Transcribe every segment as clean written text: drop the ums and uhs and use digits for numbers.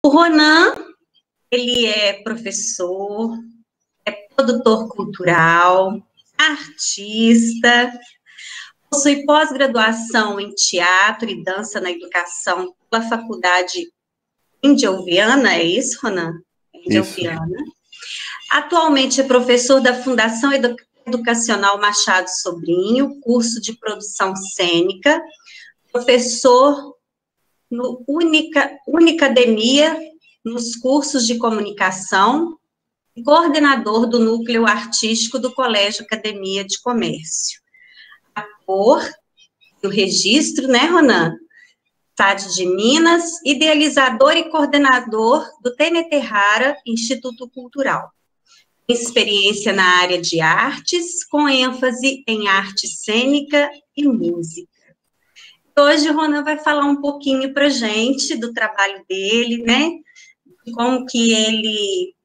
O Ronan, ele é professor, produtor cultural, artista, possui pós-graduação em teatro e dança na educação pela Faculdade Indiana, é isso, Ronan? Isso. Indiana. Atualmente é professor da Fundação Educacional Machado Sobrinho, curso de produção cênica, professor no Unicademia, nos cursos de comunicação, e coordenador do núcleo artístico do Colégio Academia de Comércio. Ator do registro, né, Ronan? Estado de Minas, idealizador e coordenador do TNT Rara Instituto Cultural. Experiência na área de artes, com ênfase em arte cênica e música. Hoje o Ronan vai falar um pouquinho para a gente do trabalho dele, né? Como que ele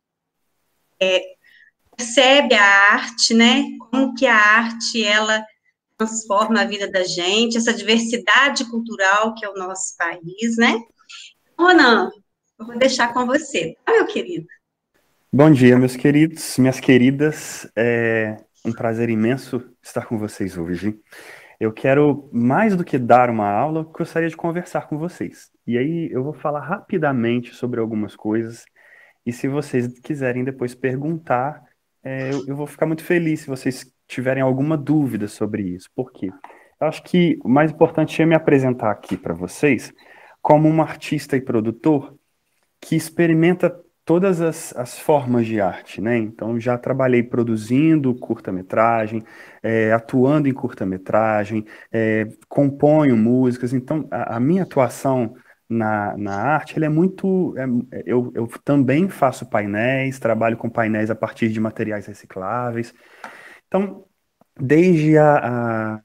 percebe a arte, né? Como que a arte, ela transforma a vida da gente, essa diversidade cultural que é o nosso país, né? Ronan, eu vou deixar com você, tá, meu querido? Bom dia, meus queridos, minhas queridas. É um prazer imenso estar com vocês hoje. Eu quero, mais do que dar uma aula, gostaria de conversar com vocês. E aí eu vou falar rapidamente sobre algumas coisas. E se vocês quiserem depois perguntar, eu vou ficar muito feliz se vocês tiverem alguma dúvida sobre isso. Por quê? Eu acho que o mais importante é me apresentar aqui para vocês como um artista e produtor que experimenta todas as formas de arte, né? Então, já trabalhei produzindo curta-metragem, atuando em curta-metragem, componho músicas. Então, a minha atuação na arte, ela é muito... eu também faço painéis, trabalho com painéis a partir de materiais recicláveis. Então, desde a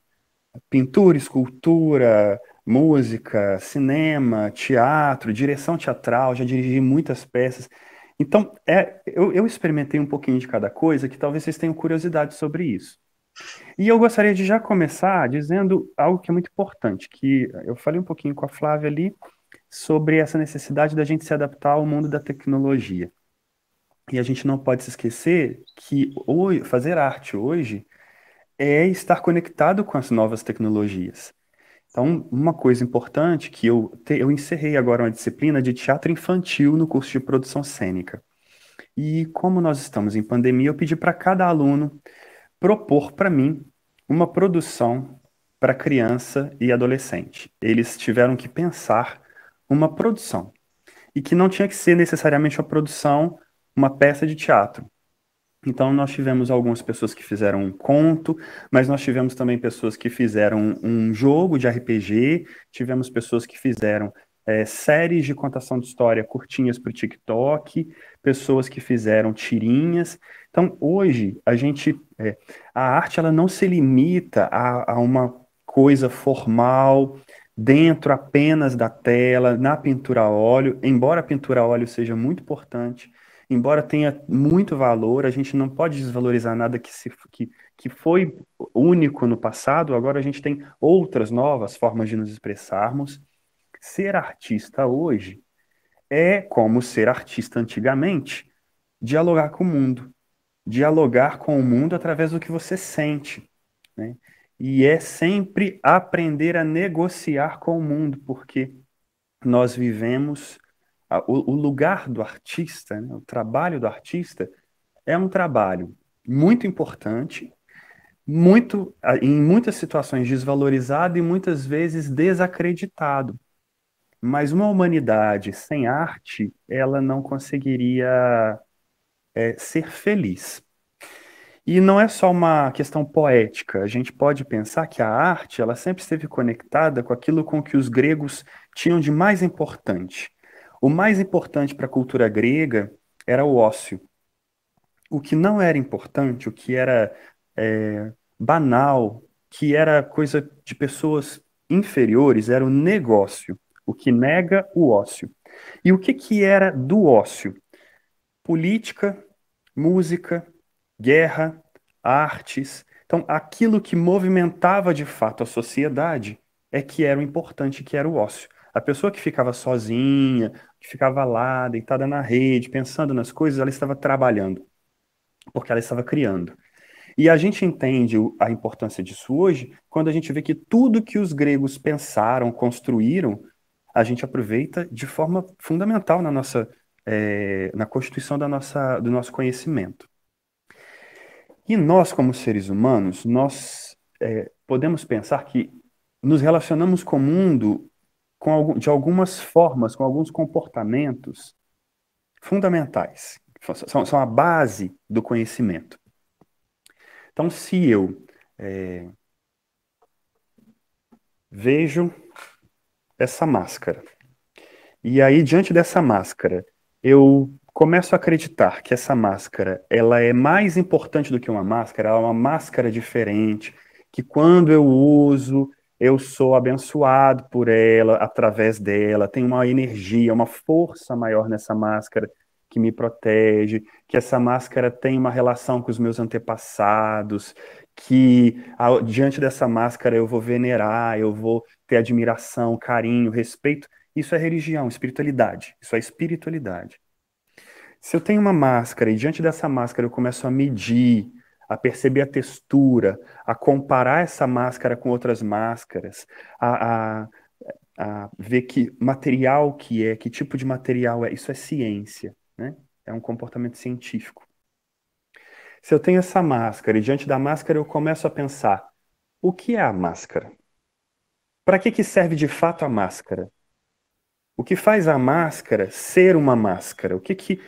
pintura, escultura, música, cinema, teatro, direção teatral, já dirigi muitas peças. Então, eu experimentei um pouquinho de cada coisa que talvez vocês tenham curiosidade sobre isso. E eu gostaria de já começar dizendo algo que é muito importante, que eu falei um pouquinho com a Flávia ali sobre essa necessidade da gente se adaptar ao mundo da tecnologia. E a gente não pode se esquecer que fazer arte hoje é estar conectado com as novas tecnologias. Então, uma coisa importante que eu encerrei agora uma disciplina de teatro infantil no curso de produção cênica. E como nós estamos em pandemia, eu pedi para cada aluno propor para mim uma produção para criança e adolescente. Eles tiveram que pensar uma produção e que não tinha que ser necessariamente uma produção, uma peça de teatro. Então, nós tivemos algumas pessoas que fizeram um conto, mas nós tivemos também pessoas que fizeram um jogo de RPG, tivemos pessoas que fizeram séries de contação de história curtinhas para o TikTok, pessoas que fizeram tirinhas. Então, hoje, a arte ela não se limita a uma coisa formal, dentro apenas da tela, na pintura a óleo, embora a pintura a óleo seja muito importante. Embora tenha muito valor, a gente não pode desvalorizar nada que foi único no passado, agora a gente tem outras novas formas de nos expressarmos. Ser artista hoje é como ser artista antigamente, dialogar com o mundo. Dialogar com o mundo através do que você sente, né? E é sempre aprender a negociar com o mundo, porque nós vivemos o lugar do artista, né, o trabalho do artista, é um trabalho muito importante, em muitas situações desvalorizado e muitas vezes desacreditado. Mas uma humanidade sem arte, ela não conseguiria ser feliz. E não é só uma questão poética. A gente pode pensar que a arte, ela sempre esteve conectada com aquilo com que os gregos tinham de mais importante. O mais importante para a cultura grega era o ócio. O que não era importante, o que era banal, que era coisa de pessoas inferiores, era o negócio, o que nega o ócio. E o que era do ócio? Política, música, guerra, artes. Então, aquilo que movimentava de fato a sociedade é que era o importante, que era o ócio. A pessoa que ficava sozinha, que ficava lá, deitada na rede, pensando nas coisas, ela estava trabalhando, porque ela estava criando. E a gente entende a importância disso hoje quando a gente vê que tudo que os gregos pensaram, construíram, a gente aproveita de forma fundamental na nossa, na constituição do nosso conhecimento. E nós, como seres humanos, nós podemos pensar que nos relacionamos com o mundo de algumas formas, com alguns comportamentos fundamentais, são a base do conhecimento. Então, se eu vejo essa máscara, e aí, diante dessa máscara, eu começo a acreditar que essa máscara, ela é mais importante do que uma máscara, ela é uma máscara diferente, que quando eu uso, eu sou abençoado por ela, através dela, tem uma energia, uma força maior nessa máscara que me protege, que essa máscara tem uma relação com os meus antepassados, que diante dessa máscara eu vou venerar, eu vou ter admiração, carinho, respeito. Isso é religião, espiritualidade. Isso é espiritualidade. Se eu tenho uma máscara e diante dessa máscara eu começo a medir, a perceber a textura, a comparar essa máscara com outras máscaras, a ver que material que é, que tipo de material é, isso é ciência, né? É um comportamento científico. Se eu tenho essa máscara e diante da máscara eu começo a pensar, o que é a máscara? Para que serve de fato a máscara? O que faz a máscara ser uma máscara? O que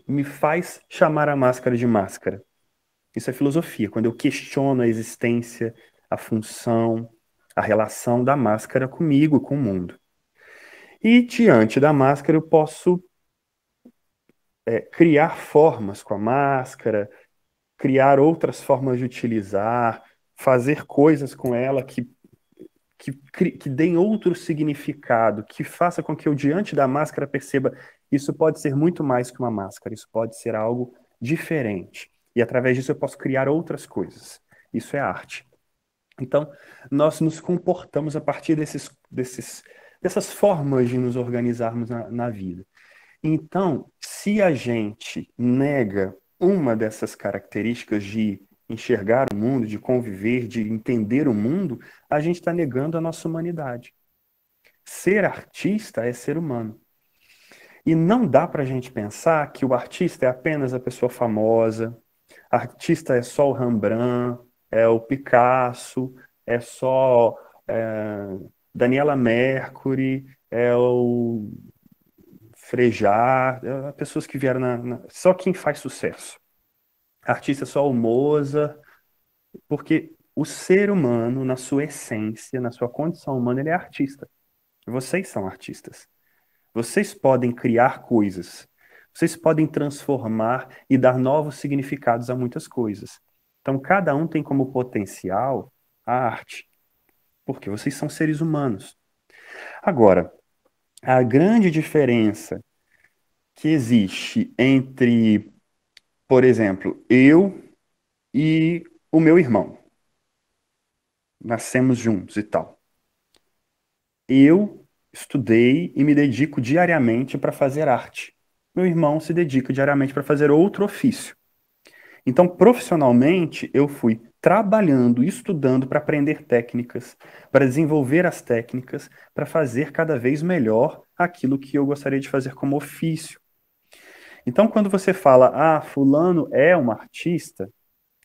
me faz chamar a máscara de máscara? Isso é filosofia, quando eu questiono a existência, a função, a relação da máscara comigo, com o mundo. E diante da máscara eu posso criar formas com a máscara, criar outras formas de utilizar, fazer coisas com ela que deem outro significado, que faça com que eu, diante da máscara, perceba isso pode ser muito mais que uma máscara, isso pode ser algo diferente. E através disso eu posso criar outras coisas. Isso é arte. Então, nós nos comportamos a partir dessas formas de nos organizarmos na vida. Então, se a gente nega uma dessas características de enxergar o mundo, de conviver, de entender o mundo, a gente está negando a nossa humanidade. Ser artista é ser humano. E não dá para a gente pensar que o artista é apenas a pessoa famosa, artista é só o Rembrandt, é o Picasso, é só Daniela Mercury, é o Frejá, pessoas que vieram só quem faz sucesso. Artista é só o Mozart, porque o ser humano, na sua essência, na sua condição humana, ele é artista. Vocês são artistas. Vocês podem criar coisas. Vocês podem transformar e dar novos significados a muitas coisas. Então, cada um tem como potencial a arte, porque vocês são seres humanos. Agora, a grande diferença que existe entre, por exemplo, eu e o meu irmão. Nascemos juntos e tal. Eu estudei e me dedico diariamente para fazer arte. Meu irmão se dedica diariamente para fazer outro ofício. Então, profissionalmente, eu fui trabalhando, estudando para aprender técnicas, para desenvolver as técnicas, para fazer cada vez melhor aquilo que eu gostaria de fazer como ofício. Então, quando você fala, fulano é um artista,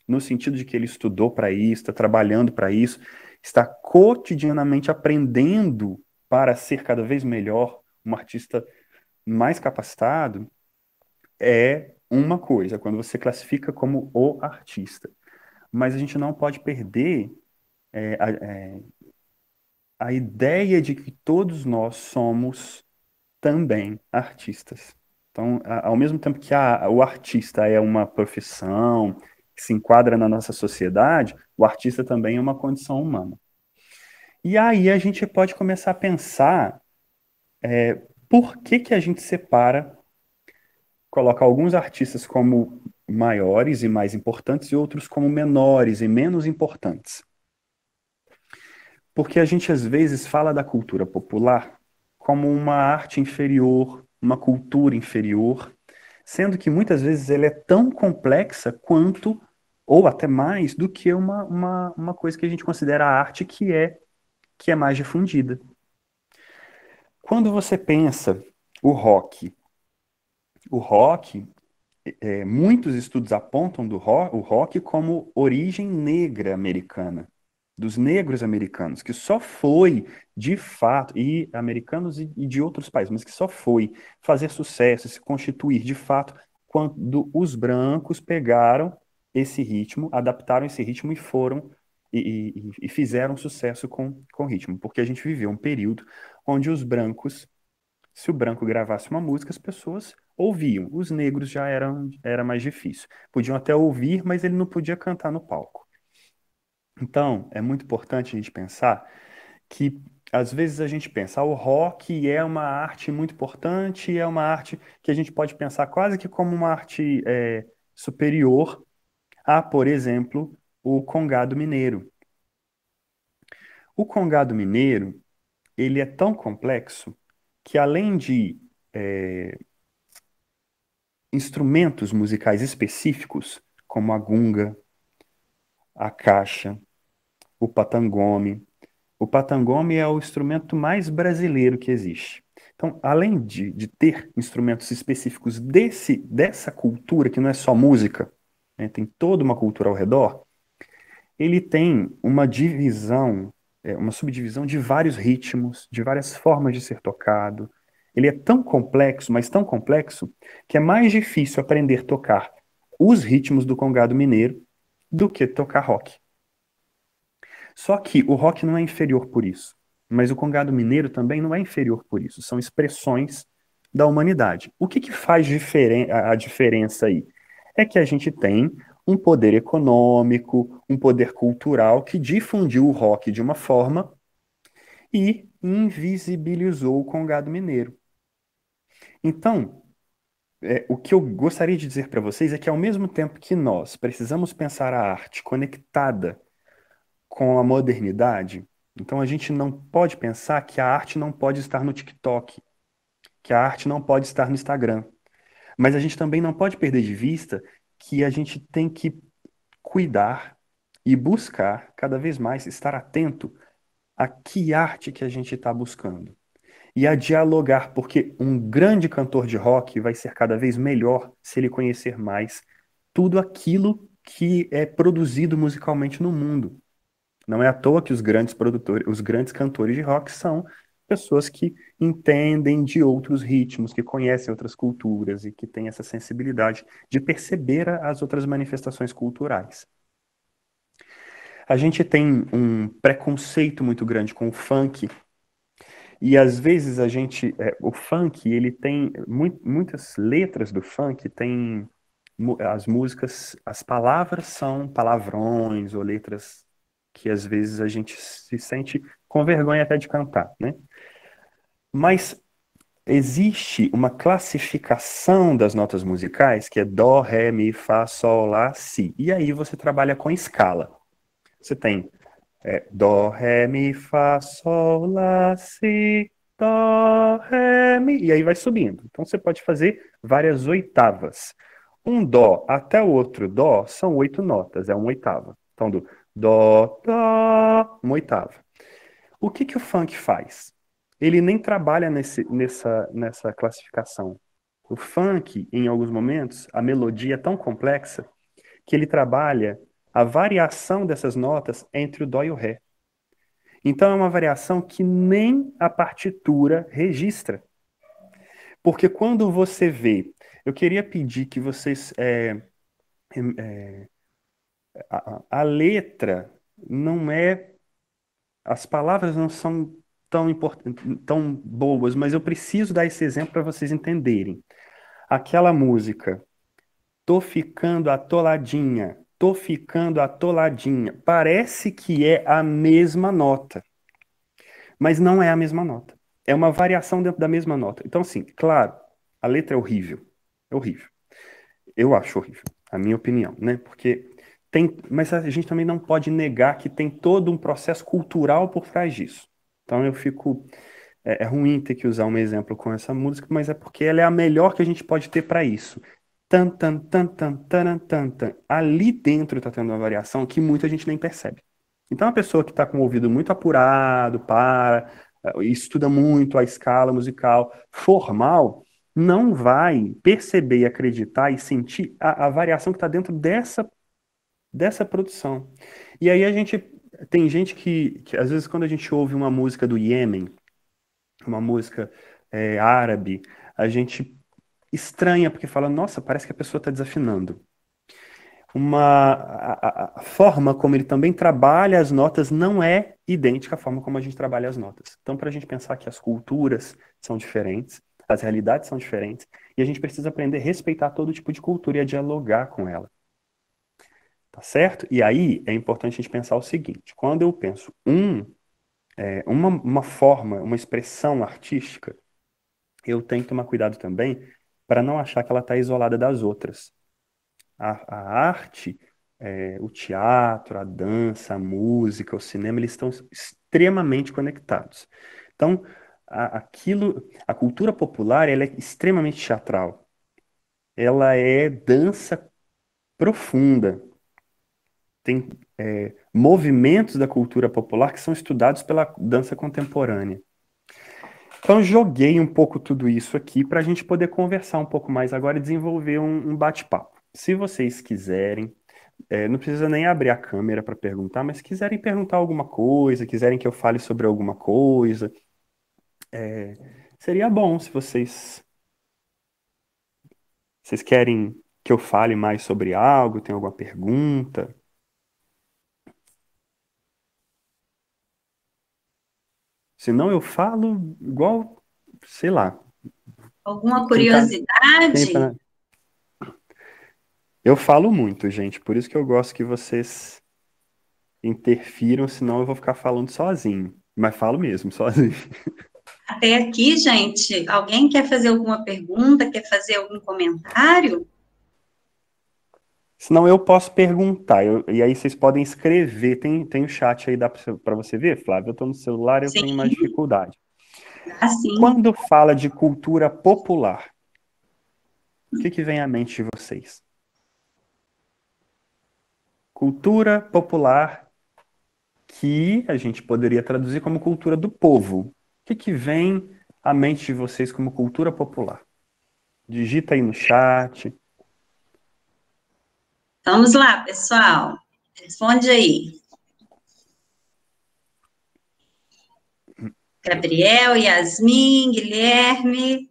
no sentido de que ele estudou para isso, está trabalhando para isso, está cotidianamente aprendendo para ser cada vez melhor, um artista mais capacitado, é uma coisa, quando você classifica como o artista. Mas a gente não pode perder a ideia de que todos nós somos também artistas. Então, ao mesmo tempo que o artista é uma profissão que se enquadra na nossa sociedade, o artista também é uma condição humana. E aí a gente pode começar a pensar por que a gente separa, coloca alguns artistas como maiores e mais importantes e outros como menores e menos importantes. Porque a gente às vezes fala da cultura popular como uma arte inferior, uma cultura inferior, sendo que muitas vezes ela é tão complexa quanto, ou até mais, do que uma coisa que a gente considera arte que é mais difundida. Quando você pensa o rock, muitos estudos apontam o rock como origem negra americana, dos negros americanos, que só foi, de fato, e americanos e de outros países, mas que só foi fazer sucesso, se constituir, de fato, quando os brancos pegaram esse ritmo, adaptaram esse ritmo e foram e fizeram sucesso com o ritmo, porque a gente viveu um período onde os brancos, se o branco gravasse uma música, as pessoas ouviam. Os negros já era mais difícil. Podiam até ouvir, mas ele não podia cantar no palco. Então, é muito importante a gente pensar que, às vezes, a gente pensa, o rock é uma arte muito importante, é uma arte que a gente pode pensar quase que como uma arte superior a, por exemplo, o Congado Mineiro. O Congado Mineiro, ele é tão complexo que, além de instrumentos musicais específicos, como a gunga, a caixa, o patangome. O patangome é o instrumento mais brasileiro que existe. Então, além de ter instrumentos específicos dessa cultura, que não é só música, né, tem toda uma cultura ao redor, ele tem uma divisão, uma subdivisão de vários ritmos, de várias formas de ser tocado. Ele é tão complexo, mas tão complexo, que é mais difícil aprender a tocar os ritmos do Congado Mineiro do que tocar rock. Só que o rock não é inferior por isso, mas o Congado Mineiro também não é inferior por isso. São expressões da humanidade. O que faz a diferença aí? É que a gente tem um poder econômico, um poder cultural que difundiu o rock de uma forma e invisibilizou o Congado Mineiro. Então, o que eu gostaria de dizer para vocês é que, ao mesmo tempo que nós precisamos pensar a arte conectada com a modernidade, então a gente não pode pensar que a arte não pode estar no TikTok, que a arte não pode estar no Instagram. Mas a gente também não pode perder de vista que a gente tem que cuidar e buscar cada vez mais estar atento a que arte que a gente está buscando. E a dialogar, porque um grande cantor de rock vai ser cada vez melhor se ele conhecer mais tudo aquilo que é produzido musicalmente no mundo. Não é à toa que os grandes produtores, os grandes cantores de rock são pessoas que entendem de outros ritmos, que conhecem outras culturas e que têm essa sensibilidade de perceber as outras manifestações culturais. A gente tem um preconceito muito grande com o funk e às vezes o funk, ele tem muitas letras do funk tem as músicas, as palavras são palavrões ou letras que às vezes a gente se sente com vergonha até de cantar, né? Mas existe uma classificação das notas musicais que é dó, ré, mi, fá, sol, lá, si. E aí você trabalha com escala. Você tem dó, ré, mi, fá, sol, lá, si, dó, ré, mi. E aí vai subindo. Então você pode fazer várias oitavas. Um dó até o outro dó são 8 notas, é uma oitava. Então, do dó, dó, uma oitava. O que o funk faz? Ele nem trabalha nessa classificação. O funk, em alguns momentos, a melodia é tão complexa que ele trabalha a variação dessas notas entre o dó e o ré. Então é uma variação que nem a partitura registra. Porque quando você vê, eu queria pedir que vocês a letra não é. As palavras não são tão boas, mas eu preciso dar esse exemplo para vocês entenderem. Aquela música, tô ficando atoladinha, parece que é a mesma nota, mas não é a mesma nota. É uma variação dentro da mesma nota. Então, assim, claro, a letra é horrível. É horrível. Eu acho horrível, a minha opinião, né? Porque mas a gente também não pode negar que tem todo um processo cultural por trás disso. Então eu fico é ruim ter que usar um exemplo com essa música, mas é porque ela é a melhor que a gente pode ter para isso. Tan, tan, tan, tan, tan, tan, tan. Ali dentro está tendo uma variação que muita gente nem percebe. Então, a pessoa que está com o ouvido muito apurado, estuda muito a escala musical formal, não vai perceber, acreditar e sentir a variação que está dentro dessa produção. E aí tem gente que, às vezes, quando a gente ouve uma música do Iêmen, uma música árabe, a gente estranha, porque fala, nossa, parece que a pessoa está desafinando. A forma como ele também trabalha as notas não é idêntica à forma como a gente trabalha as notas. Então, para a gente pensar que as culturas são diferentes, as realidades são diferentes, e a gente precisa aprender a respeitar todo tipo de cultura e a dialogar com ela. Tá certo? E aí é importante a gente pensar o seguinte: quando eu penso uma forma, uma expressão artística, eu tenho que tomar cuidado também para não achar que ela está isolada das outras. A arte, o teatro, a dança, a música, o cinema, eles estão extremamente conectados. Então, a cultura popular, ela é extremamente teatral. Ela é dança profunda. Tem movimentos da cultura popular que são estudados pela dança contemporânea. Então, joguei um pouco tudo isso aqui para a gente poder conversar um pouco mais agora e desenvolver um bate-papo. Se vocês quiserem, não precisa nem abrir a câmera para perguntar, mas se quiserem perguntar alguma coisa, quiserem que eu fale sobre alguma coisa, seria bom se vocês querem que eu fale mais sobre algo, tem alguma pergunta. Senão eu falo igual, sei lá. Alguma Quem tá, curiosidade? Eu falo muito, gente, por isso que eu gosto que vocês interfiram, senão eu vou ficar falando sozinho. Mas falo mesmo, sozinho. Até aqui, gente, alguém quer fazer alguma pergunta, quer fazer algum comentário? Senão eu posso perguntar, e aí vocês podem escrever. Tem o chat aí, dá para você ver, Flávio? Eu estou no celular, eu Sim, tenho mais dificuldade. assim. Quando fala de cultura popular, o que vem à mente de vocês? Cultura popular, que a gente poderia traduzir como cultura do povo. O que vem à mente de vocês como cultura popular? Digita aí no chat. Vamos lá, pessoal. Responde aí. Gabriel, Yasmin, Guilherme.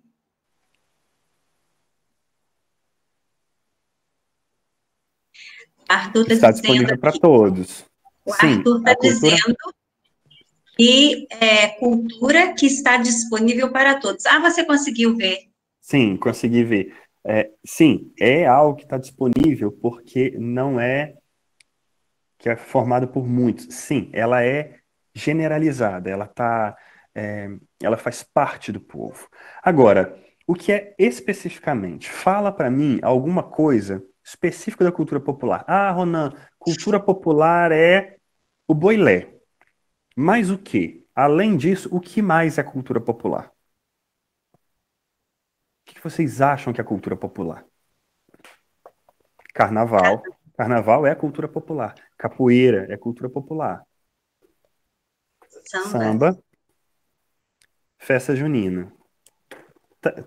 Arthur está Está dizendo disponível para aqui. todos. O Sim, Arthur está a cultura. dizendo que é cultura que está disponível para todos. Ah, você conseguiu ver? Sim, consegui ver. Sim, é algo que está disponível porque não é que é formada por muitos. Sim, ela é generalizada, ela faz parte do povo. Agora, o que é especificamente? Fala para mim alguma coisa específica da cultura popular. Ah, Ronan, cultura popular é o boilé. Mas o quê? Além disso, o que mais é cultura popular? O que vocês acham que é cultura popular? Carnaval. Carnaval é cultura popular. Capoeira é cultura popular. Samba. Samba, festa junina. Tá-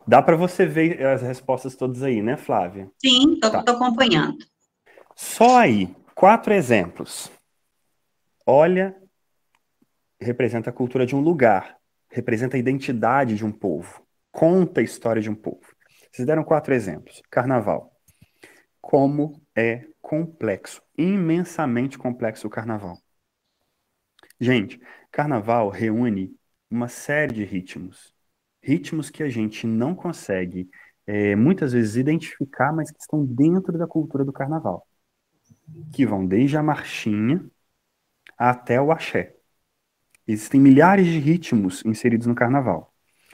Dá para você ver as respostas todas aí, né, Flávia? Sim, estou Tá. acompanhando. Só aí, 4 exemplos. Olha, representa a cultura de um lugar, representa a identidade de um povo, conta a história de um povo. Vocês deram 4 exemplos. Carnaval. Como é complexo, imensamente complexo o carnaval. Gente, carnaval reúne uma série de ritmos. Ritmos que a gente não consegue, muitas vezes, identificar, mas que estão dentro da cultura do carnaval. Que vão desde a marchinha até o axé. Existem milhares de ritmos inseridos no carnaval.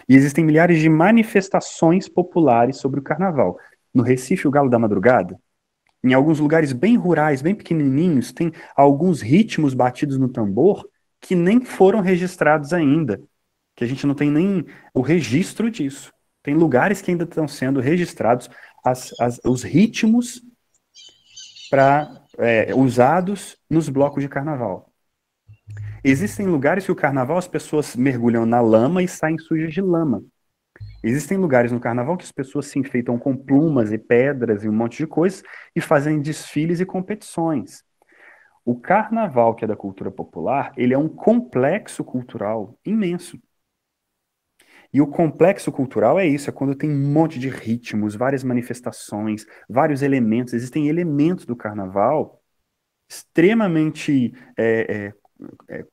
E existem milhares de manifestações populares sobre o carnaval. No Recife, o Galo da Madrugada, em alguns lugares bem rurais, bem pequenininhos, tem alguns ritmos batidos no tambor que nem foram registrados ainda, que a gente não tem nem o registro disso. Tem lugares que ainda estão sendo registrados os ritmos usados nos blocos de carnaval. Existem lugares que o carnaval as pessoas mergulham na lama e saem sujas de lama. Existem lugares no carnaval que as pessoas se enfeitam com plumas e pedras e um monte de coisas e fazem desfiles e competições. O carnaval, que é da cultura popular, ele é um complexo cultural imenso. E o complexo cultural é isso, é quando tem um monte de ritmos, várias manifestações, vários elementos. Existem elementos do carnaval extremamente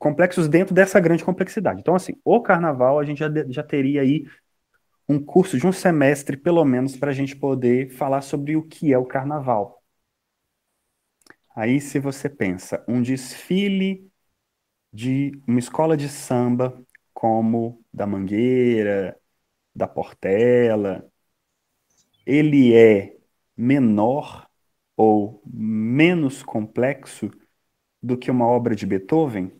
complexos dentro dessa grande complexidade. Então, assim, o carnaval a gente já teria aí um curso de um semestre, pelo menos, para a gente poder falar sobre o que é o carnaval. Aí, se você pensa, um desfile de uma escola de samba, como da Mangueira, da Portela, ele é menor ou menos complexo do que uma obra de Beethoven?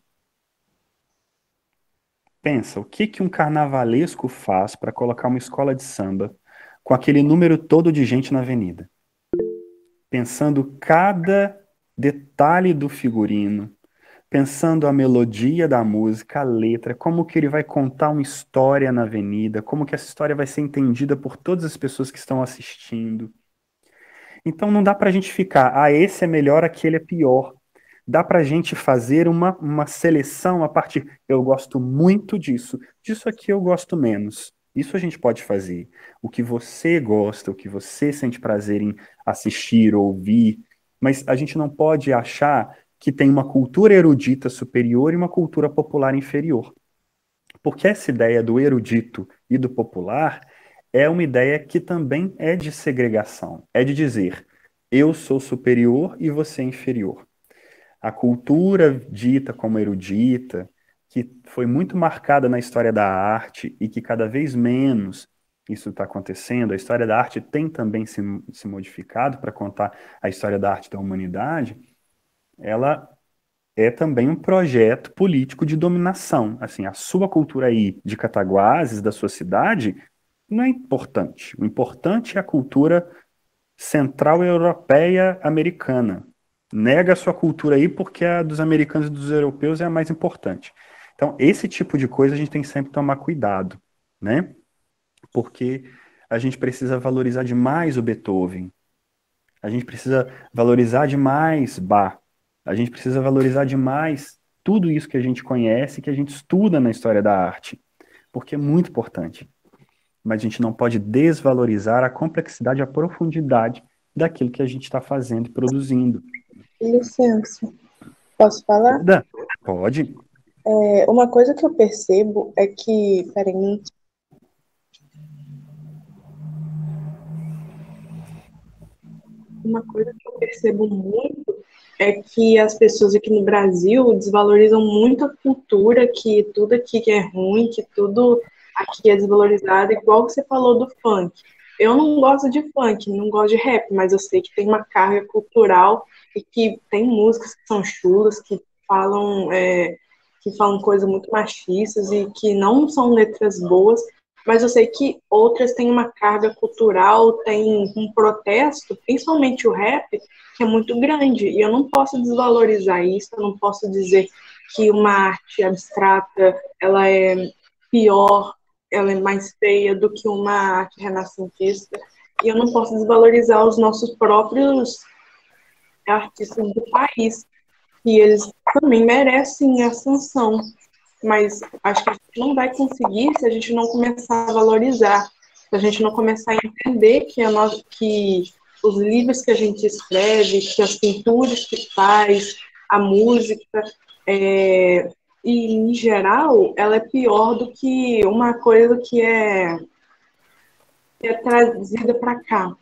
Pensa, o que que um carnavalesco faz para colocar uma escola de samba com aquele número todo de gente na avenida? Pensando cada detalhe do figurino, pensando a melodia da música, a letra, como que ele vai contar uma história na avenida, como que essa história vai ser entendida por todas as pessoas que estão assistindo. Então não dá para a gente ficar, esse é melhor, aquele é pior. Dá para a gente fazer uma seleção a partir, eu gosto muito disso, disso aqui eu gosto menos. Isso a gente pode fazer. O que você gosta, o que você sente prazer em assistir, ouvir, mas a gente não pode achar que tem uma cultura erudita superior e uma cultura popular inferior. Porque essa ideia do erudito e do popular é uma ideia que também é de segregação, é de dizer, eu sou superior e você é inferior. A cultura dita como erudita, que foi muito marcada na história da arte e que cada vez menos isso está acontecendo, a história da arte tem também se modificado para contar a história da arte da humanidade, ela é também um projeto político de dominação. Assim, a sua cultura aí de Cataguases, da sua cidade, não é importante. O importante é a cultura central europeia americana. Nega a sua cultura aí porque a dos americanos e dos europeus é a mais importante. Então, esse tipo de coisa a gente tem que sempre tomar cuidado, né? Porque a gente precisa valorizar demais o Beethoven. A gente precisa valorizar demais Bach. A gente precisa valorizar demais tudo isso que a gente conhece, que a gente estuda na história da arte, porque é muito importante. Mas a gente não pode desvalorizar a complexidade, a profundidade daquilo que a gente está fazendo e produzindo. Licença, posso falar? Pode. Uma coisa que eu percebo é que, peraí, uma coisa que eu percebo muito é que as pessoas aqui no Brasil desvalorizam muito a cultura, que tudo aqui é ruim, que tudo aqui é desvalorizado, igual você falou do funk. Eu não gosto de funk, não gosto de rap, mas eu sei que tem uma carga cultural e que tem músicas que são chulas, que falam coisas muito machistas e que não são letras boas, mas eu sei que outras têm uma carga cultural, tem um protesto, principalmente o rap, que é muito grande, e eu não posso desvalorizar isso, eu não posso dizer que uma arte abstrata, ela é pior, ela é mais feia do que uma arte renascentista, e eu não posso desvalorizar os nossos próprios artistas do país, e eles também merecem ascensão, mas acho que a gente não vai conseguir se a gente não começar a valorizar, se a gente não começar a entender que os livros que a gente escreve, que as pinturas que faz, a música, e em geral, ela é pior do que uma coisa que é trazida para cá.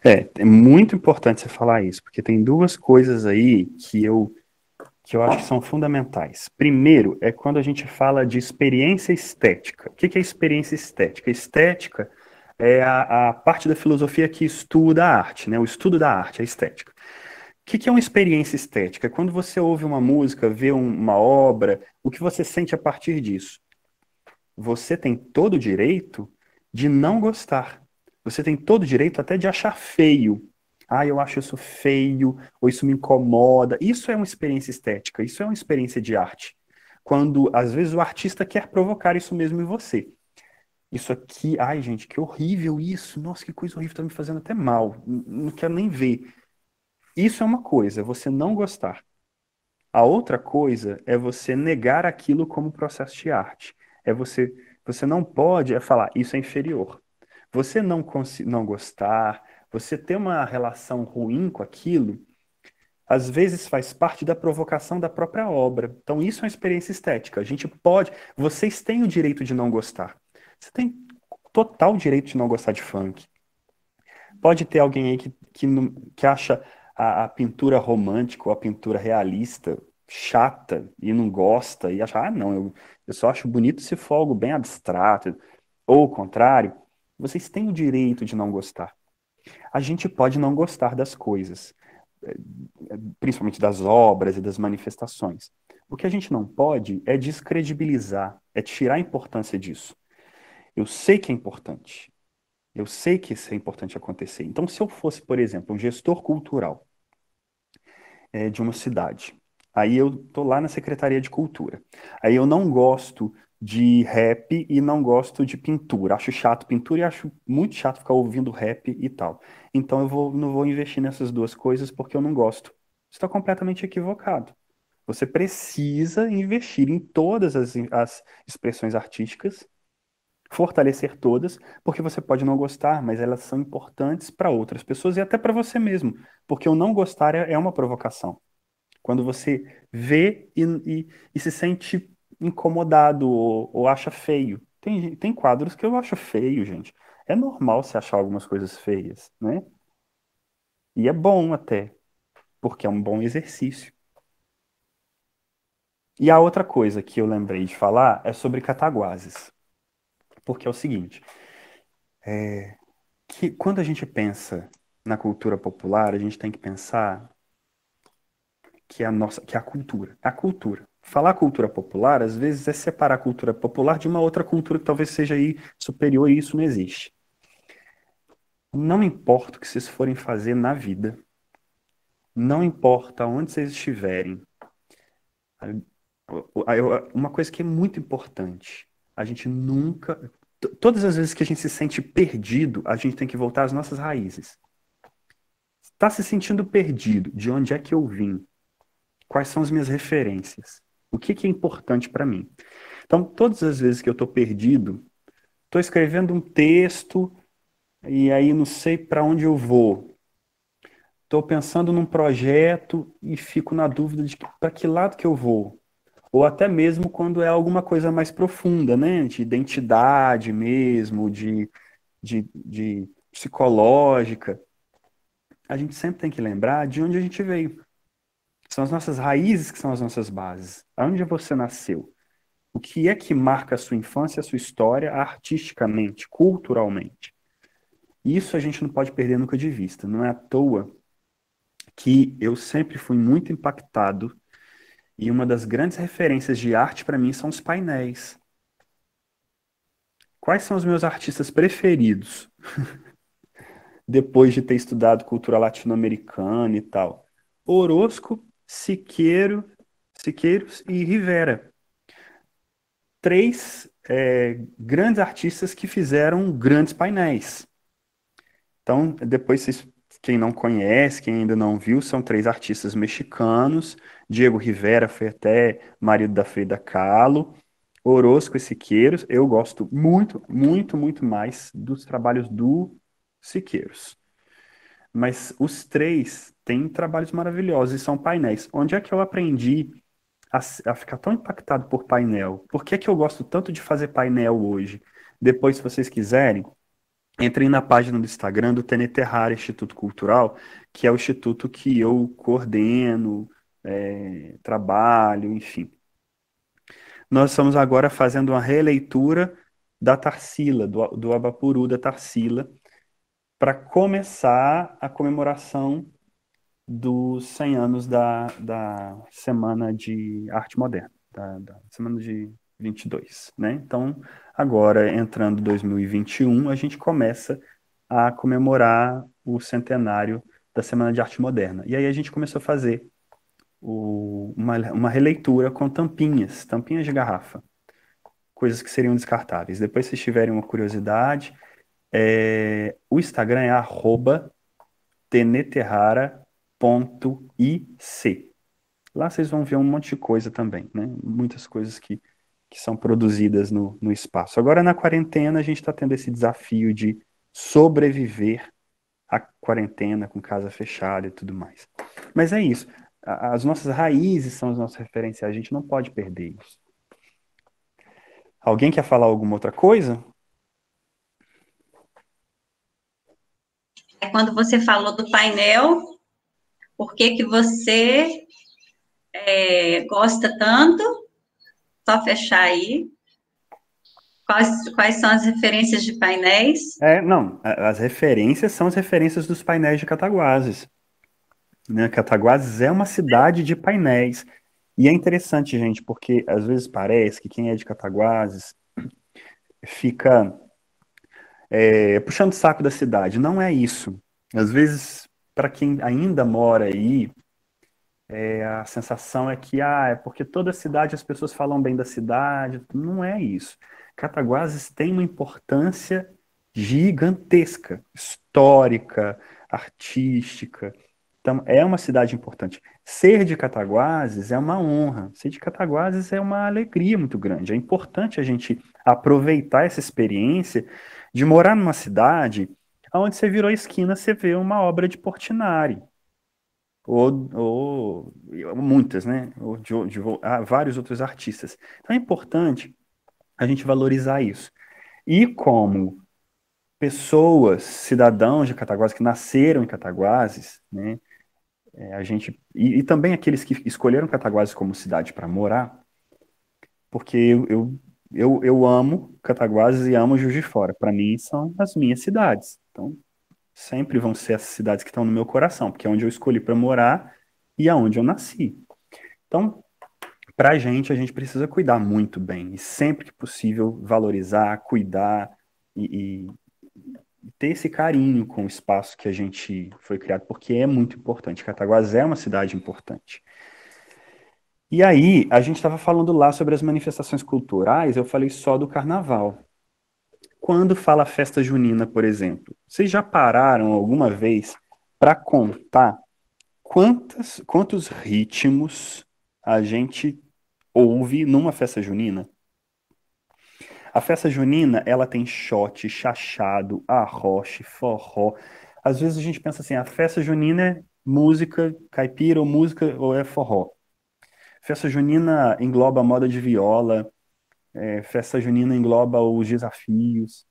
É muito importante você falar isso, porque tem duas coisas aí que eu acho que são fundamentais. Primeiro, é quando a gente fala de experiência estética. O que é experiência estética? Estética é a parte da filosofia que estuda a arte, né? O estudo da arte, a estética. que é uma experiência estética? Quando você ouve uma música, vê uma obra, o que você sente a partir disso? Você tem todo o direito de não gostar. Você tem todo o direito até de achar feio. Ah, eu acho isso feio, ou isso me incomoda. Isso é uma experiência estética, isso é uma experiência de arte. Quando, às vezes, o artista quer provocar isso mesmo em você. Isso aqui, ai, gente, que horrível isso. Nossa, que coisa horrível, tá me fazendo até mal. Não quero nem ver. Isso é uma coisa, você não gostar. A outra coisa é você negar aquilo como processo de arte. Você não pode falar, isso é inferior. Você não gostar, você ter uma relação ruim com aquilo, às vezes faz parte da provocação da própria obra. Então, isso é uma experiência estética. A gente pode, vocês têm o direito de não gostar. Você tem total direito de não gostar de funk. Pode ter alguém aí que acha a pintura romântica ou a pintura realista chata e não gosta e acha, ah, não, eu só acho bonito se for algo bem abstrato. Ou o contrário, vocês têm o direito de não gostar. A gente pode não gostar das coisas, principalmente das obras e das manifestações. O que a gente não pode é descredibilizar, é tirar a importância disso. Eu sei que é importante. Eu sei que isso é importante acontecer. Então, se eu fosse, por exemplo, um gestor cultural de uma cidade, aí eu tô lá na Secretaria de Cultura. Aí eu não gosto de rap e não gosto de pintura. Acho chato pintura e acho muito chato ficar ouvindo rap e tal. Então não vou investir nessas duas coisas porque eu não gosto. Você está completamente equivocado. Você precisa investir em todas as expressões artísticas, fortalecer todas, porque você pode não gostar, mas elas são importantes para outras pessoas e até para você mesmo, porque o não gostar é uma provocação. Quando você vê e se sente incomodado ou acha feio. Tem quadros que eu acho feio, gente. É normal você achar algumas coisas feias, né? E é bom até, porque é um bom exercício. E a outra coisa que eu lembrei de falar é sobre Cataguases. Porque é o seguinte, que quando a gente pensa na cultura popular, a gente tem que pensar que é a cultura. A cultura. Falar cultura popular, às vezes, é separar a cultura popular de uma outra cultura que talvez seja aí superior e isso não existe. Não importa o que vocês forem fazer na vida, não importa onde vocês estiverem, uma coisa que é muito importante, a gente nunca, todas as vezes que a gente se sente perdido, a gente tem que voltar às nossas raízes. Está se sentindo perdido? De onde é que eu vim? Quais são as minhas referências? O que é importante para mim? Então, todas as vezes que eu estou perdido, estou escrevendo um texto e aí não sei para onde eu vou. Estou pensando num projeto e fico na dúvida de para que lado que eu vou. Ou até mesmo quando é alguma coisa mais profunda, né? De identidade mesmo, de psicológica. A gente sempre tem que lembrar de onde a gente veio. São as nossas raízes que são as nossas bases. Aonde você nasceu? O que é que marca a sua infância, a sua história, artisticamente, culturalmente? Isso a gente não pode perder nunca de vista. Não é à toa que eu sempre fui muito impactado e uma das grandes referências de arte para mim são os painéis. Quais são os meus artistas preferidos depois de ter estudado cultura latino-americana e tal? Orozco, Siqueiros e Rivera. Três grandes artistas que fizeram grandes painéis. Então, depois, quem não conhece, quem ainda não viu, são três artistas mexicanos. Diego Rivera foi até marido da Frida Kahlo. Orozco e Siqueiros. Eu gosto muito, muito, muito mais dos trabalhos do Siqueiros. Mas os três têm trabalhos maravilhosos e são painéis. Onde é que eu aprendi a ficar tão impactado por painel? Por que que eu gosto tanto de fazer painel hoje? Depois, se vocês quiserem, entrem na página do Instagram do TNT Rara Instituto Cultural, que é o instituto que eu coordeno, trabalho, enfim. Nós estamos agora fazendo uma releitura da Tarsila, do Abapuru da Tarsila, para começar a comemoração dos 100 anos da Semana de Arte Moderna, da Semana de 22, né? Então, agora, entrando 2021, a gente começa a comemorar o centenário da Semana de Arte Moderna. E aí a gente começou a fazer uma releitura com tampinhas de garrafa, coisas que seriam descartáveis. Depois, se vocês tiverem uma curiosidade, o Instagram é @teneterrara.ic. Lá vocês vão ver um monte de coisa também, né? Muitas coisas que são produzidas no espaço. Agora, na quarentena, a gente está tendo esse desafio de sobreviver à quarentena com casa fechada e tudo mais. Mas é isso. As nossas raízes são os nossos referenciais. A gente não pode perder isso. Alguém quer falar alguma outra coisa? É quando você falou do painel, por que que você gosta tanto? Só fechar aí. Quais são as referências de painéis? Não, as referências são as referências dos painéis de Cataguases, né? Cataguases é uma cidade de painéis. E é interessante, gente, porque às vezes parece que quem é de Cataguases fica puxando o saco da cidade. Não é isso. Às vezes, para quem ainda mora aí, a sensação é que é porque toda cidade as pessoas falam bem da cidade. Não é isso. Cataguases tem uma importância gigantesca, histórica, artística. Então, é uma cidade importante. Ser de Cataguases é uma honra. Ser de Cataguases é uma alegria muito grande. É importante a gente aproveitar essa experiência de morar numa cidade onde você virou a esquina, você vê uma obra de Portinari. Ou muitas, né? Ou vários outros artistas. Então é importante a gente valorizar isso. E como pessoas, cidadãos de Cataguases que nasceram em Cataguases, né? A gente e também aqueles que escolheram Cataguases como cidade para morar, porque eu amo Cataguases e amo Juiz de Fora. Para mim são as minhas cidades. Então sempre vão ser as cidades que estão no meu coração, porque é onde eu escolhi para morar e aonde eu nasci. Então, para a gente precisa cuidar muito bem e sempre que possível valorizar, cuidar e ter esse carinho com o espaço que a gente foi criado, porque é muito importante. Cataguases é uma cidade importante. E aí, a gente estava falando lá sobre as manifestações culturais, eu falei só do carnaval. Quando fala festa junina, por exemplo, vocês já pararam alguma vez para contar quantos ritmos a gente ouve numa festa junina? A festa junina, ela tem shot, chachado, arroche, forró. Às vezes a gente pensa assim, a festa junina é música caipira ou é forró. Festa junina engloba a moda de viola, festa junina engloba os desafios.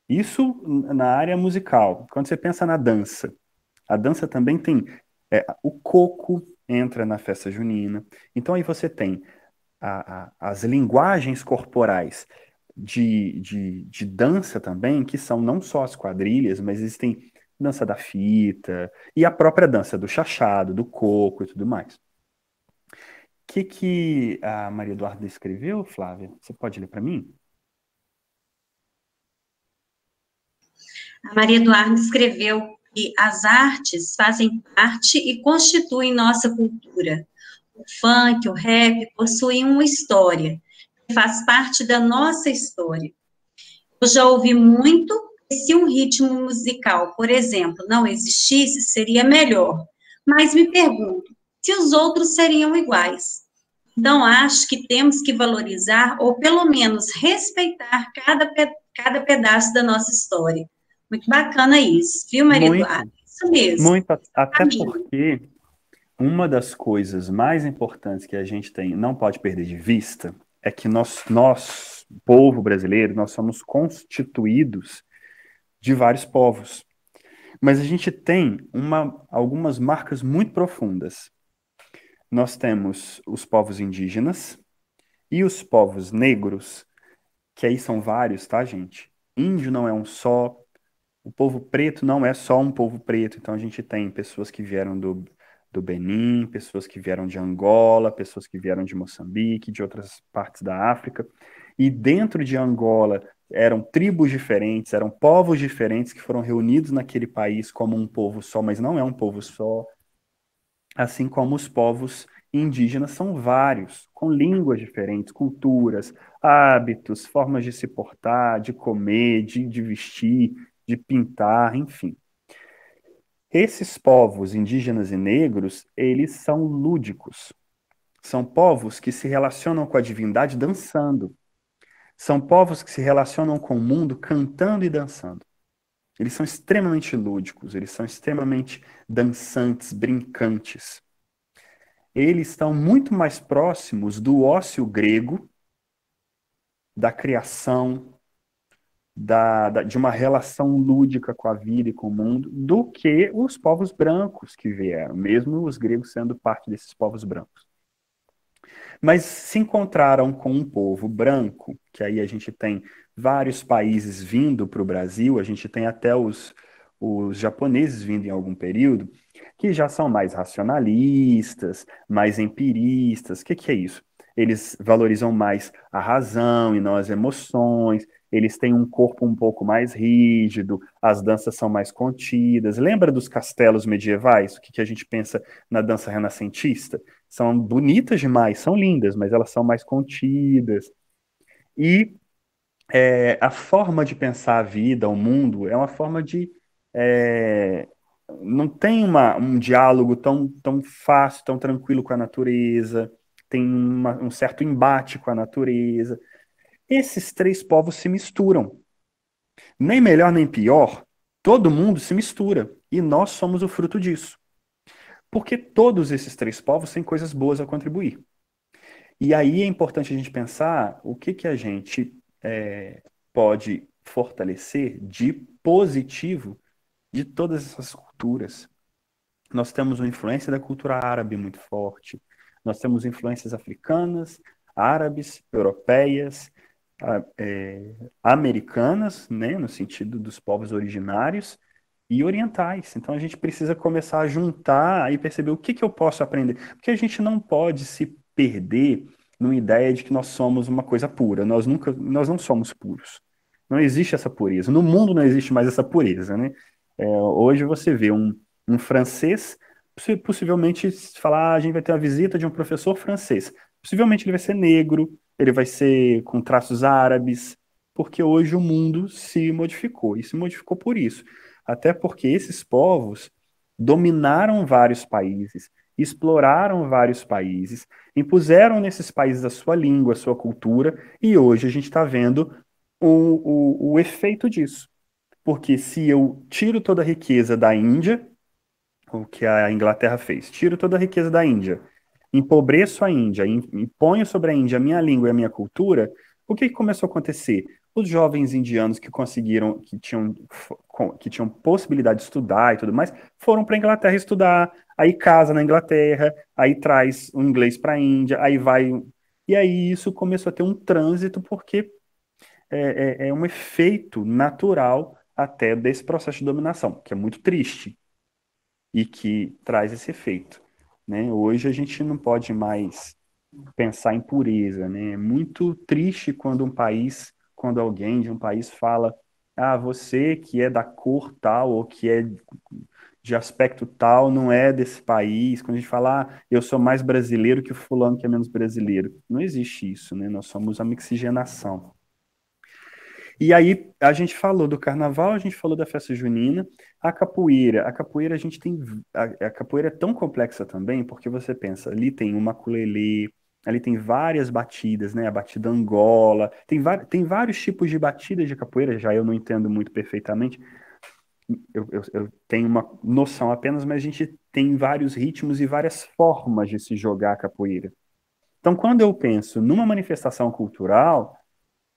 Isso na área musical. Quando você pensa na dança, a dança também tem o coco entra na festa junina. Então aí você tem as linguagens corporais de dança também, que são não só as quadrilhas, mas existem dança da fita e a própria dança do chachado, do coco e tudo mais. O que a Maria Eduarda escreveu, Flávia? Você pode ler para mim? A Maria Eduarda escreveu que as artes fazem parte e constituem nossa cultura. O funk, o rap possuem uma história, que faz parte da nossa história. Eu já ouvi muito que se um ritmo musical, por exemplo, não existisse, seria melhor. Mas me pergunto, se os outros seriam iguais? Então, acho que temos que valorizar, ou pelo menos respeitar cada pedaço da nossa história. Muito bacana isso, viu, Maria Eduarda? Muito, Isso mesmo. muito, até Caminho. porque uma das coisas mais importantes que a gente não pode perder de vista é que nós, povo brasileiro, nós somos constituídos de vários povos. Mas a gente tem algumas marcas muito profundas. Nós temos os povos indígenas e os povos negros, que aí são vários, tá, gente? Índio não é um só, o povo preto não é só um povo preto, então a gente tem pessoas que vieram do Benin, pessoas que vieram de Angola, pessoas que vieram de Moçambique, de outras partes da África. E dentro de Angola eram tribos diferentes, eram povos diferentes que foram reunidos naquele país como um povo só, mas não é um povo só. Assim como os povos indígenas são vários, com línguas diferentes, culturas, hábitos, formas de se portar, de comer, de vestir, de pintar, enfim. Esses povos indígenas e negros, eles são lúdicos. São povos que se relacionam com a divindade dançando. São povos que se relacionam com o mundo cantando e dançando. Eles são extremamente lúdicos, eles são extremamente dançantes, brincantes. Eles estão muito mais próximos do ócio grego, da criação, de uma relação lúdica com a vida e com o mundo, do que os povos brancos que vieram, mesmo os gregos sendo parte desses povos brancos. Mas se encontraram com um povo branco, que aí a gente tem vários países vindo para o Brasil, a gente tem até os japoneses vindo em algum período, que já são mais racionalistas, mais empiristas. O que é isso? Eles valorizam mais a razão e não as emoções, eles têm um corpo um pouco mais rígido, as danças são mais contidas. Lembra dos castelos medievais? O que a gente pensa na dança renascentista? São bonitas demais, são lindas, mas elas são mais contidas. E a forma de pensar a vida, o mundo, é uma forma de. Não tem um diálogo tão fácil, tão tranquilo com a natureza, tem um certo embate com a natureza. Esses três povos se misturam. Nem melhor nem pior, todo mundo se mistura. E nós somos o fruto disso. Porque todos esses três povos têm coisas boas a contribuir. E aí é importante a gente pensar o que a gente pode fortalecer de positivo de todas essas culturas. Nós temos uma influência da cultura árabe muito forte, nós temos influências africanas, árabes, europeias, americanas, né, no sentido dos povos originários, e orientais. Então a gente precisa começar a juntar e perceber o que eu posso aprender. Porque a gente não pode se perder numa ideia de que nós somos uma coisa pura. Nós não somos puros. Não existe essa pureza. No mundo não existe mais essa pureza, né? Hoje você vê um francês, possivelmente falar, a gente vai ter uma visita de um professor francês. Possivelmente ele vai ser negro, ele vai ser com traços árabes, porque hoje o mundo se modificou, e se modificou por isso. Até porque esses povos dominaram vários países, exploraram vários países, impuseram nesses países a sua língua, a sua cultura, e hoje a gente está vendo o efeito disso. Porque se eu tiro toda a riqueza da Índia, o que a Inglaterra fez, tiro toda a riqueza da Índia, empobreço a Índia, imponho sobre a Índia a minha língua e a minha cultura, o que começou a acontecer? Os jovens indianos que conseguiram, que tinham possibilidade de estudar e tudo mais, foram para a Inglaterra estudar, aí casa na Inglaterra, aí traz o inglês para a Índia, aí vai. E aí isso começou a ter um trânsito, porque é um efeito natural até desse processo de dominação, que é muito triste e que traz esse efeito, né? Hoje a gente não pode mais pensar em pureza, né? É muito triste quando alguém de um país fala, você que é da cor tal ou que é de aspecto tal não é desse país. Quando a gente fala, eu sou mais brasileiro que o fulano que é menos brasileiro. Não existe isso, né? Nós somos a mixigenação. E aí a gente falou do carnaval, a gente falou da festa junina, a capoeira a gente tem a capoeira é tão complexa também, porque você pensa, ali tem o maculelê, ali tem várias batidas, né? A batida Angola, tem vários tipos de batidas de capoeira, já eu não entendo muito perfeitamente. Eu tenho uma noção apenas, mas a gente tem vários ritmos e várias formas de se jogar a capoeira. Então, quando eu penso numa manifestação cultural,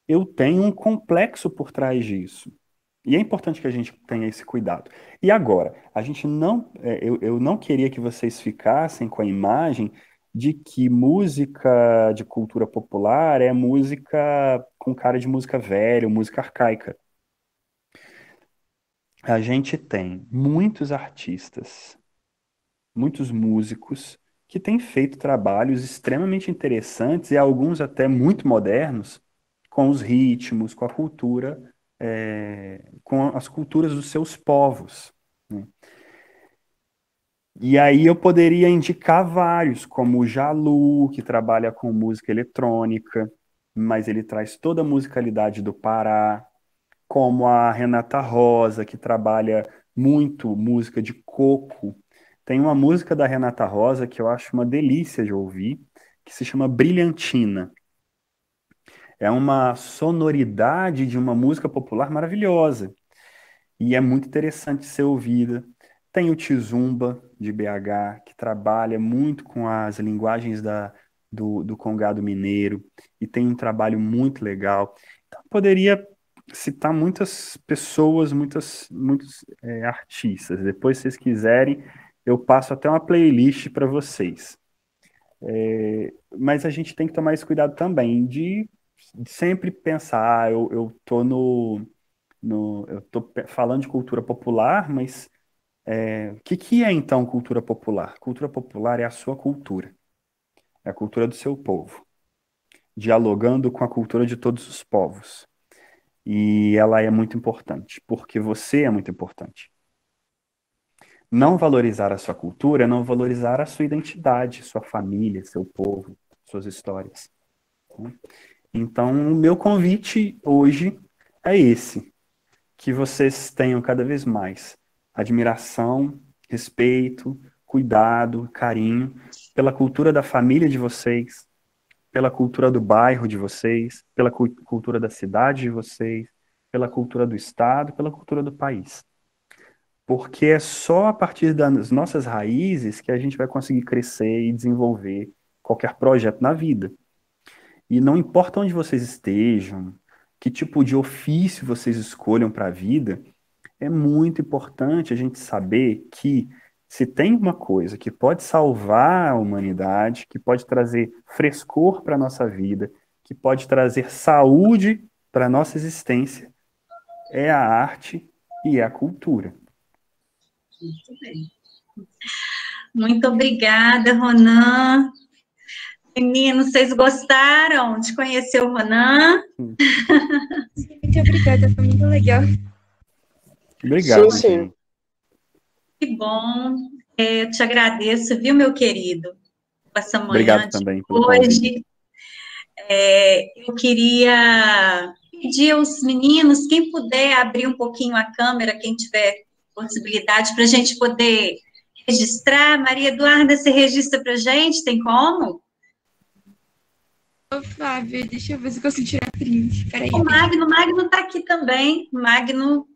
eu tenho um complexo por trás disso. E é importante que a gente tenha esse cuidado. E agora, a gente não, eu não queria que vocês ficassem com a imagem de que música de cultura popular é música com cara de música velha, música arcaica. A gente tem muitos artistas muitos músicos que têm feito trabalhos extremamente interessantes e alguns até muito modernos com os ritmos, com a cultura, com as culturas dos seus povos, né? E aí eu poderia indicar vários, como o Jalu, que trabalha com música eletrônica, mas ele traz toda a musicalidade do Pará, como a Renata Rosa, que trabalha muito música de coco. Tem uma música da Renata Rosa que eu acho uma delícia de ouvir, que se chama Brilhantina. É uma sonoridade de uma música popular maravilhosa e é muito interessante ser ouvida. Tem o Tizumba, de BH, que trabalha muito com as linguagens do Congado Mineiro e tem um trabalho muito legal. Então, poderia citar muitas pessoas, muitos artistas. Depois, se vocês quiserem, eu passo até uma playlist para vocês. Mas a gente tem que tomar esse cuidado também de sempre pensar, eu tô eu tô falando de cultura popular, mas o que é então cultura popular? Cultura popular é a sua cultura, é a cultura do seu povo, dialogando com a cultura de todos os povos. E ela é muito importante, porque você é muito importante. Não valorizar a sua cultura é não valorizar a sua identidade, sua família, seu povo, suas histórias, né? Então, o meu convite hoje é esse, que vocês tenham cada vez mais admiração, respeito, cuidado, carinho pela cultura da família de vocês, pela cultura do bairro de vocês, pela cultura da cidade de vocês, pela cultura do estado, pela cultura do país. Porque é só a partir das nossas raízes que a gente vai conseguir crescer e desenvolver qualquer projeto na vida. E não importa onde vocês estejam, que tipo de ofício vocês escolham para a vida, é muito importante a gente saber que se tem uma coisa que pode salvar a humanidade, que pode trazer frescor para a nossa vida, que pode trazer saúde para a nossa existência, é a arte e é a cultura. Muito bem. Muito obrigada, Ronan. Meninos, vocês gostaram de conhecer o Ronan? Muito obrigada, foi muito legal. Obrigado, Sim. gente. Que bom. Eu te agradeço, viu, meu querido, por essa manhã Obrigado de também pelo convite. hoje. Eu queria pedir aos meninos, quem puder abrir um pouquinho a câmera, quem tiver possibilidade, para a gente poder registrar. Maria Eduarda, você registra para a gente? Tem como? Ô, Flávia, deixa eu ver se eu consigo tirar print. Peraí. O Magno está aqui também. Magno,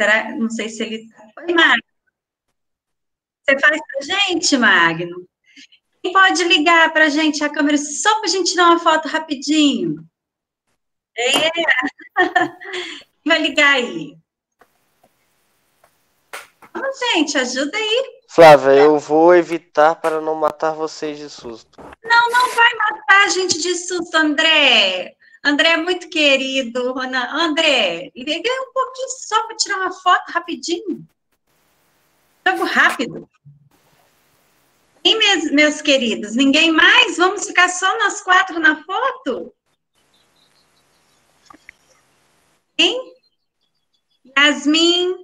será? Não sei se ele... Oi, Magno. Você faz para a gente, Magno? Quem pode ligar para a gente a câmera só para a gente tirar uma foto rapidinho? Quem vai ligar aí? Vamos, gente, ajuda aí. Flávia, eu vou evitar para não matar vocês de susto. Não vai matar a gente de susto, André. André é muito querido, Ronan. André, liga um pouquinho só para tirar uma foto rapidinho. Jogo rápido. E meus queridos, ninguém mais? Vamos ficar só nós 4 na foto? Hein? Yasmin,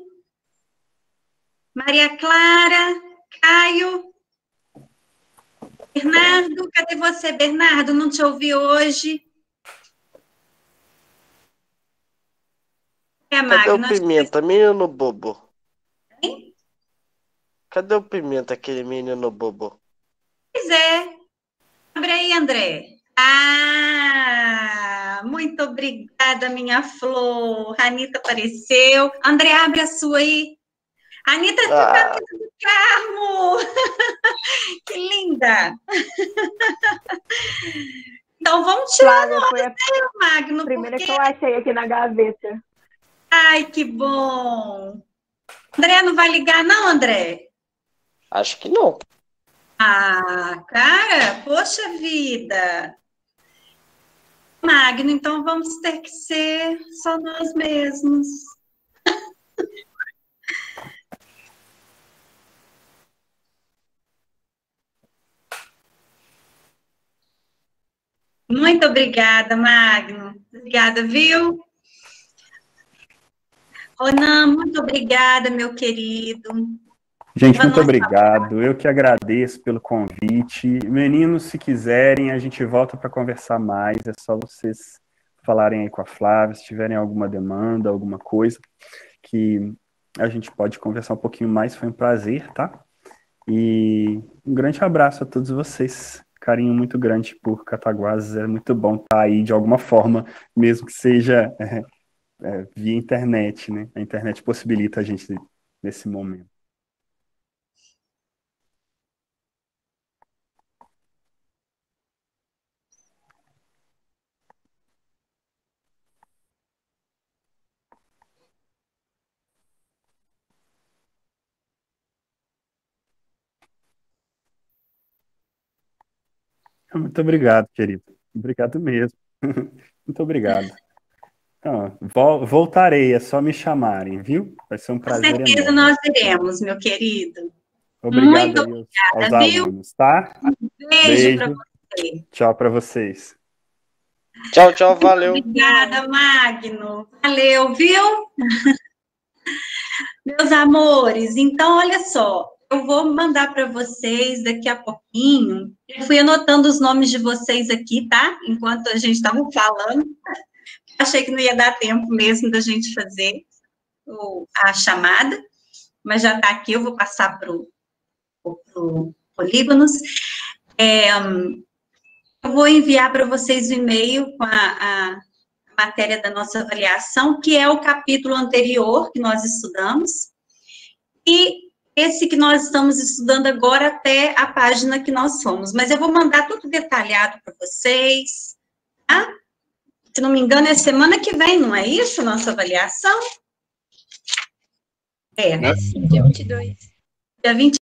Maria Clara, Caio, Bernardo, cadê você, Bernardo? Não te ouvi hoje. Cadê o Pimenta, menino bobo? Hein? Cadê o Pimenta, aquele menino bobo? Pois é. Abre aí, André. Muito obrigada, minha flor. A Anitta apareceu. André, abre a sua aí. A Anitta com a camisa do Carmo. Que linda. Então, vamos tirar Flávia, foi a Magno. primeira que eu achei aqui na gaveta. Ai, que bom. André, não vai ligar não, André? Acho que não. Cara, poxa vida. Magno, então vamos ter que ser só nós mesmos. Muito obrigada, Magno. Obrigada, viu? Ronan, muito obrigada, meu querido. Gente, muito obrigado. Eu que agradeço pelo convite. Meninos, se quiserem, a gente volta para conversar mais. É só vocês falarem aí com a Flávia, se tiverem alguma demanda, alguma coisa, que a gente pode conversar um pouquinho mais. Foi um prazer, tá? E um grande abraço a todos vocês. Carinho muito grande por Cataguases. É muito bom estar aí de alguma forma, mesmo que seja via internet, né? A internet possibilita a gente nesse momento. Muito obrigado, querido. Obrigado mesmo. Muito obrigado. Então, voltarei, é só me chamarem, viu? Vai ser um Com prazer certeza enorme. nós iremos, meu querido. Obrigado Muito aí aos obrigada, viu? alunos, tá? Beijo para Beijo. você. Tchau para vocês. Tchau, tchau, valeu. Obrigada, Magno. Valeu, viu? Meus amores, então, olha só, eu vou mandar para vocês daqui a pouquinho. Eu fui anotando os nomes de vocês aqui, tá? Enquanto a gente estava falando. Achei que não ia dar tempo mesmo da gente fazer a chamada, mas já está aqui, eu vou passar para o Polígonos. Eu vou enviar para vocês o e-mail com a matéria da nossa avaliação, que é o capítulo anterior que nós estudamos, e esse que nós estamos estudando agora até a página que nós fomos. Mas eu vou mandar tudo detalhado para vocês, tá? Se não me engano, é semana que vem, não é isso, nossa avaliação? É sim, dia 22. Dia 22.